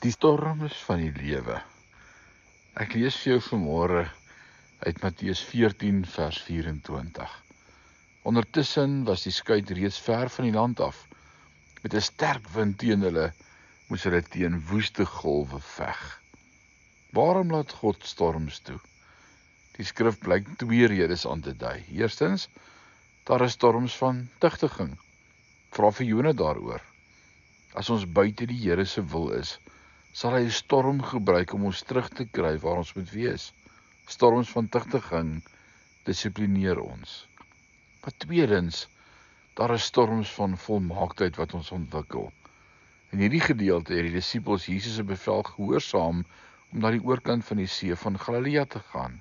Die storms van die lewe. Ek lees vir jou vanmôre uit Matteus 14 vers 24. Ondertussen was die skuit reeds ver van die land af. Met 'n sterk wind teen hulle, moes hulle teen woeste golwe veg. Waarom laat God storms toe? Die skrif blyk 2 redes aan te dui. Eerstens, daar is storms van tugtiging. Vra vir Jona daaroor. As ons buite die Here se wil is, sal hy 'n storm gebruik om ons terug te kry waar ons moet wees. Storms van tugtiging dissiplineer ons. Maar tweedens, daar is storms van volmaaktheid wat ons ontwikkel. In hierdie gedeelte het die disippels Jesus se bevel gehoorsaam om na die oorkant van die see van Galilea te gaan.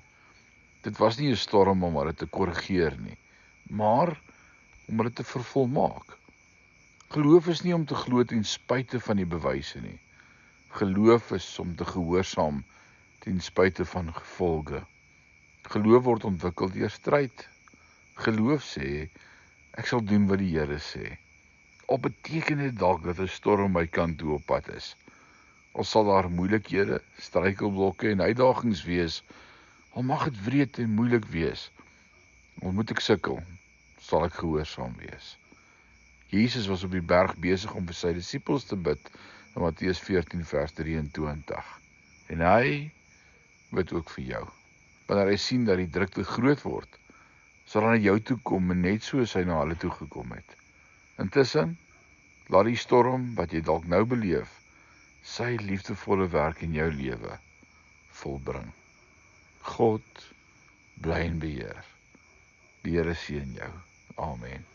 Dit was nie 'n storm om hulle te korrigeer nie, maar om hulle te vervolmaak. Geloof is nie om te glo ten spyte van die bewyse nie. Geloof is om te gehoorsaam ten spyte van gevolge. Geloof word ontwikkel deur stryd. Geloof sê, ek sal doen wat die Here sê. Al beteken dit dalk dat 'n storm my kant toe op pad is. Al sal daar moeilikhede, struikelblokke en uitdagings wees, al mag dit wreed en moeilik wees, al moet ek sukkel, sal ek gehoorsaam wees. Jesus was op die berg besig om vir sy disippels te bid in Matteus 14 vers 23. En hy bid ook vir jou. Wanneer hy sien dat die druk te groot word, sal hy na jou toe kom en net soos hy na hulle toe gekom het. Intussen, laat die storm wat jy dalk nou beleef, sy liefdevolle werk in jou lewe volbring. God bly in beheer. Die Here seën jou. Amen.